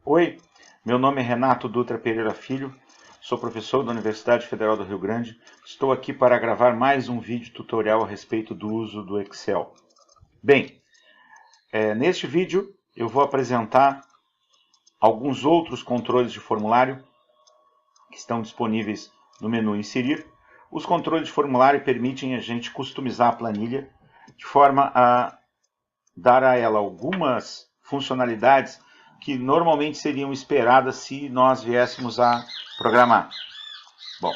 Oi, meu nome é Renato Dutra Pereira Filho, sou professor da Universidade Federal do Rio Grande. Estou aqui para gravar mais um vídeo tutorial a respeito do uso do Excel. Bem, neste vídeo eu vou apresentar alguns outros controles de formulário que estão disponíveis no menu Inserir. Os controles de formulário permitem a gente customizar a planilha de forma a dar a ela algumas funcionalidades que normalmente seriam esperadas se nós viéssemos a programar. Bom,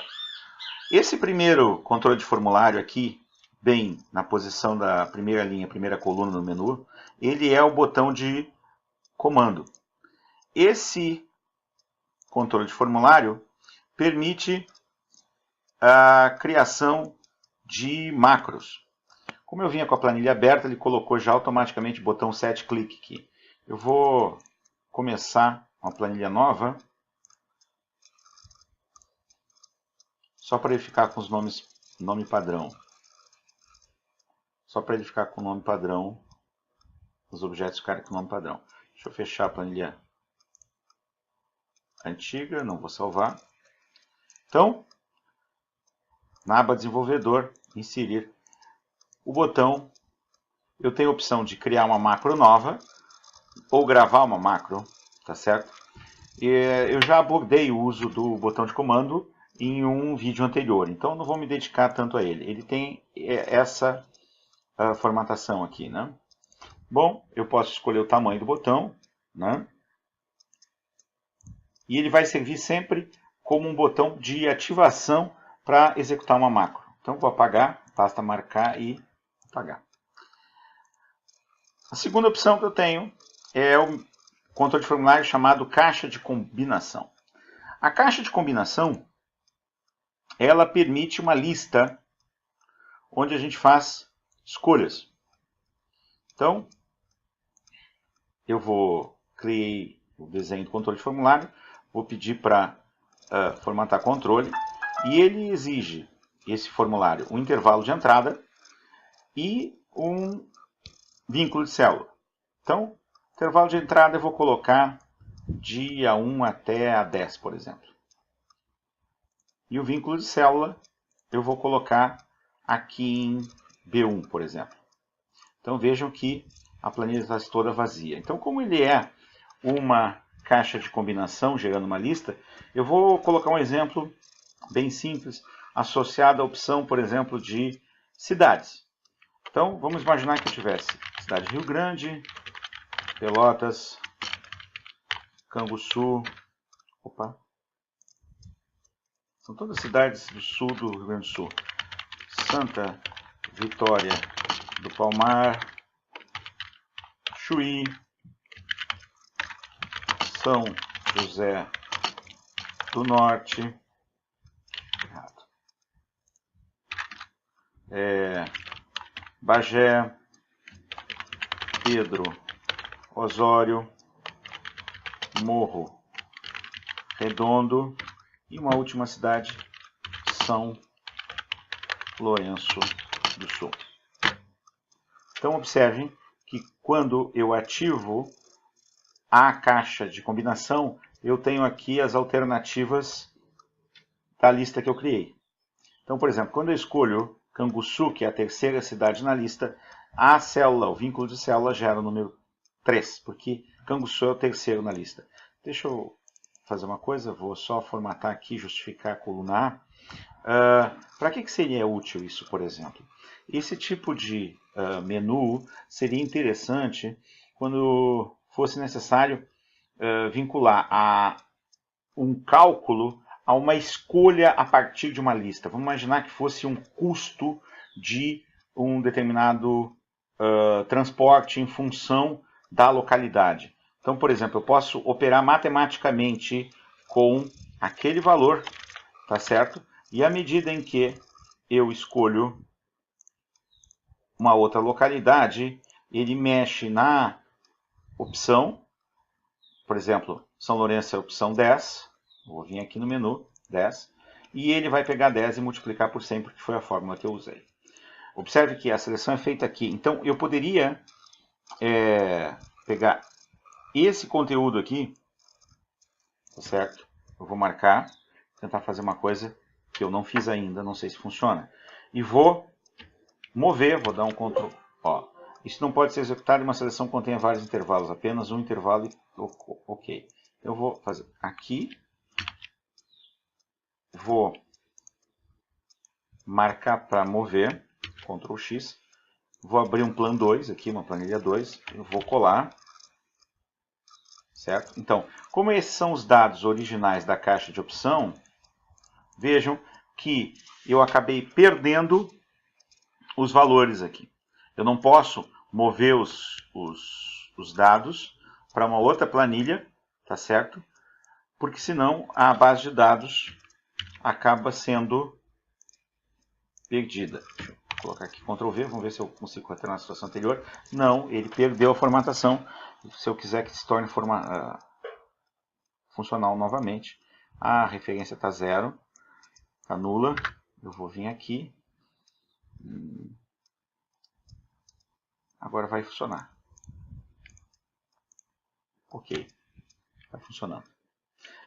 esse primeiro controle de formulário aqui, bem na posição da primeira linha, primeira coluna no menu, ele é o botão de comando. Esse controle de formulário permite a criação de macros. Como eu vinha com a planilha aberta, ele colocou já automaticamente o botão set click aqui. Eu vou começar uma planilha nova, só para ele ficar com os nome padrão. Só para ele ficar com o nome padrão, os objetos ficarem com o nome padrão. Deixa eu fechar a planilha antiga, não vou salvar. Então, na aba desenvolvedor, inserir o botão, eu tenho a opção de criar uma macro nova, ou gravar uma macro, tá certo? Eu já abordei o uso do botão de comando em um vídeo anterior, então não vou me dedicar tanto a ele. Ele tem essa formatação aqui, né? Bom, eu posso escolher o tamanho do botão, né? E ele vai servir sempre como um botão de ativação para executar uma macro. Então vou apagar, basta marcar e apagar. A segunda opção que eu tenho é o controle de formulário chamado caixa de combinação. A caixa de combinação, ela permite uma lista onde a gente faz escolhas. Então, eu criei o desenho do controle de formulário, vou pedir para formatar controle, e ele exige esse formulário um intervalo de entrada e um vínculo de célula. Então, intervalo de entrada eu vou colocar de A1 até A10, por exemplo. E o vínculo de célula eu vou colocar aqui em B1, por exemplo. Então vejam que a planilha está toda vazia. Então, como ele é uma caixa de combinação gerando uma lista, eu vou colocar um exemplo bem simples associado à opção, por exemplo, de cidades. Então, vamos imaginar que eu tivesse cidade de Rio Grande, Pelotas, Canguçu, são todas cidades do sul do Rio Grande do Sul. Santa Vitória do Palmar, Chuí, São José do Norte, Bagé, Pedro Osório, Morro Redondo e uma última cidade, São Lourenço do Sul. Então observem que quando eu ativo a caixa de combinação, eu tenho aqui as alternativas da lista que eu criei. Então, por exemplo, quando eu escolho Canguçu, que é a terceira cidade na lista, a célula, o vínculo de célula gera o número 3, porque Canguçu é o terceiro na lista. Deixa eu fazer uma coisa, vou só formatar aqui, justificar a coluna A. Para que seria útil isso, por exemplo? Esse tipo de menu seria interessante quando fosse necessário vincular a um cálculo a uma escolha a partir de uma lista. Vamos imaginar que fosse um custo de um determinado transporte em função da localidade. Então, por exemplo, eu posso operar matematicamente com aquele valor, tá certo? E à medida em que eu escolho uma outra localidade, ele mexe na opção, por exemplo, São Lourenço é a opção 10, vou vir aqui no menu, 10, e ele vai pegar 10 e multiplicar por 100, porque foi a fórmula que eu usei. Observe que a seleção é feita aqui. Então, eu poderia pegar esse conteúdo aqui tá certo? Eu vou marcar, tentar fazer uma coisa que eu não fiz ainda, não sei se funciona. E vou mover, vou dar um Ctrl, ó. Isso não pode ser executado em uma seleção que contenha vários intervalos, apenas um intervalo e ok. Eu vou fazer aqui, vou marcar para mover, Ctrl X, vou abrir um plan 2 aqui, uma planilha 2, eu vou colar, certo? Então, como esses são os dados originais da caixa de opção, vejam que eu acabei perdendo os valores aqui. Eu não posso mover os dados para uma outra planilha, tá certo? Porque senão a base de dados acaba sendo perdida. Vou colocar aqui Ctrl V, vamos ver se eu consigo retornar na situação anterior. Não, ele perdeu a formatação. Se eu quiser que se torne funcional novamente, a referência está 0, está nula. Eu vou vir aqui. Agora vai funcionar. Ok, está funcionando.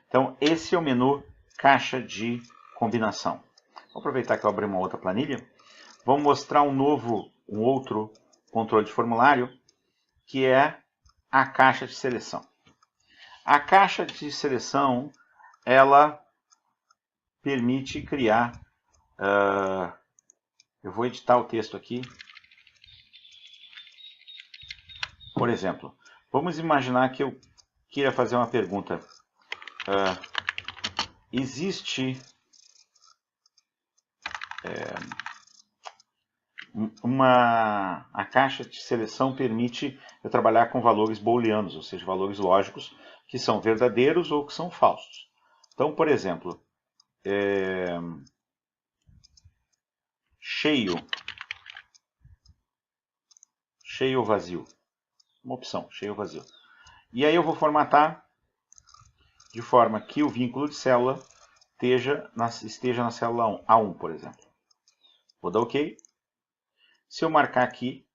Então, esse é o menu caixa de combinação. Vou aproveitar que eu abri uma outra planilha. Vamos mostrar um outro controle de formulário, que é a caixa de seleção. A caixa de seleção, ela permite criar... eu vou editar o texto aqui. Por exemplo, vamos imaginar que eu queira fazer uma pergunta. Existe a caixa de seleção permite eu trabalhar com valores booleanos, ou seja, valores lógicos que são verdadeiros ou que são falsos. Então, por exemplo, cheio ou vazio. Uma opção, cheio ou vazio. E aí eu vou formatar de forma que o vínculo de célula esteja na célula A1, por exemplo. Vou dar OK. Se eu marcar aqui,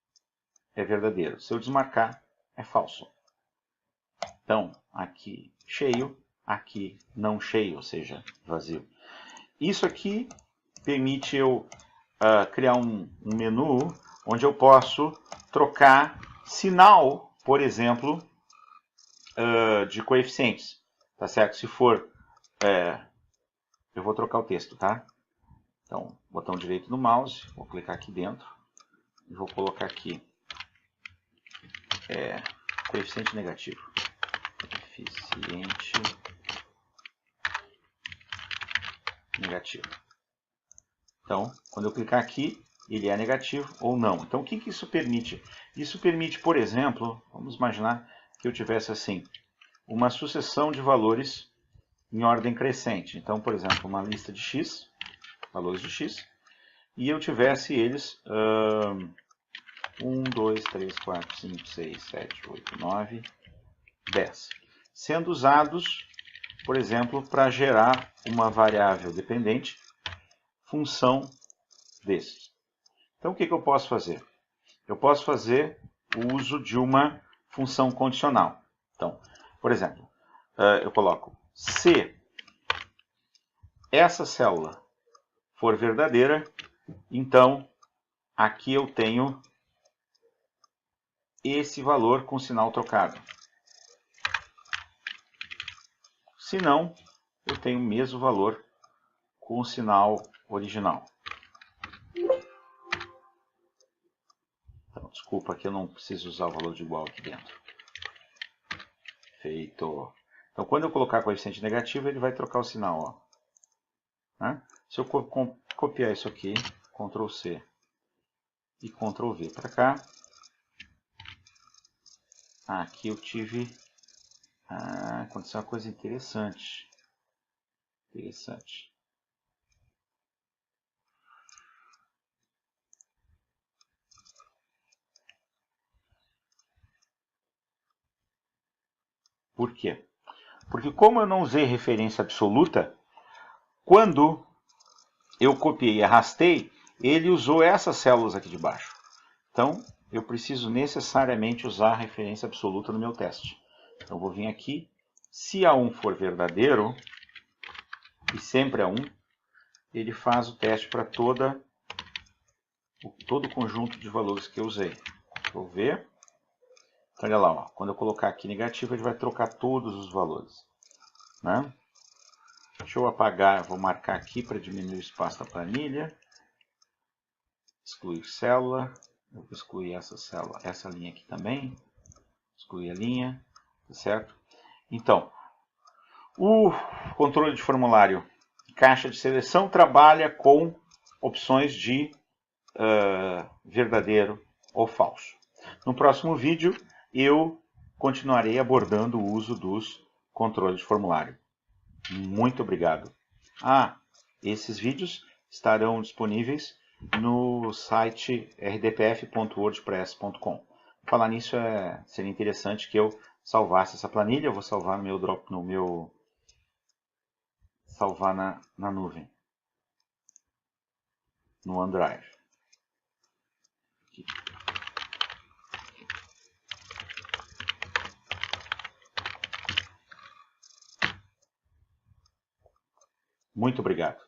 é verdadeiro. Se eu desmarcar, é falso. Então, aqui cheio, aqui não cheio, ou seja, vazio. Isso aqui permite eu criar um menu onde eu posso trocar sinal, por exemplo, de coeficientes. Tá certo? Se for... eu vou trocar o texto, tá? Então, botão direito do mouse, vou clicar aqui dentro e vou colocar aqui coeficiente negativo. Coeficiente negativo. Então, quando eu clicar aqui, ele é negativo ou não. Então, o que isso permite? Isso permite, por exemplo, vamos imaginar que eu tivesse assim, uma sucessão de valores em ordem crescente. Então, por exemplo, uma lista de x, valores de x, e eu tivesse eles 1, 2, 3, 4, 5, 6, 7, 8, 9, 10. Sendo usados, por exemplo, para gerar uma variável dependente, função desses. Então, o que eu posso fazer? Eu posso fazer o uso de uma função condicional. Então, por exemplo, eu coloco se essa célula for verdadeira, então aqui eu tenho esse valor com sinal trocado. Se não, eu tenho o mesmo valor com o sinal original. Então, desculpa que eu não preciso usar o valor de igual aqui dentro. Feito. Então, quando eu colocar coeficiente negativo, ele vai trocar o sinal. Ó. Se eu copiar isso aqui, Ctrl C e Ctrl V para cá, aqui eu tive... aconteceu uma coisa interessante. Por quê? Porque como eu não usei referência absoluta, quando eu copiei e arrastei, ele usou essas células aqui de baixo. Então, eu preciso necessariamente usar a referência absoluta no meu teste. Então, eu vou vir aqui, Se A1 for verdadeiro, e sempre é 1, ele faz o teste para todo o conjunto de valores que eu usei. Vou ver. Olha lá, ó. Quando eu colocar aqui negativo, ele vai trocar todos os valores, né? Deixa eu apagar, vou marcar aqui para diminuir o espaço da planilha. Excluir célula. Eu vou excluir essa célula, essa linha aqui também. Excluir a linha, tá certo? Então, o controle de formulário caixa de seleção trabalha com opções de verdadeiro ou falso. No próximo vídeo, eu continuarei abordando o uso dos controles de formulário. Muito obrigado. Esses vídeos estarão disponíveis no site rdpf.wordpress.com. Falar nisso, seria interessante que eu salvasse essa planilha. Eu vou salvar salvar na nuvem, no OneDrive. Aqui. Muito obrigado.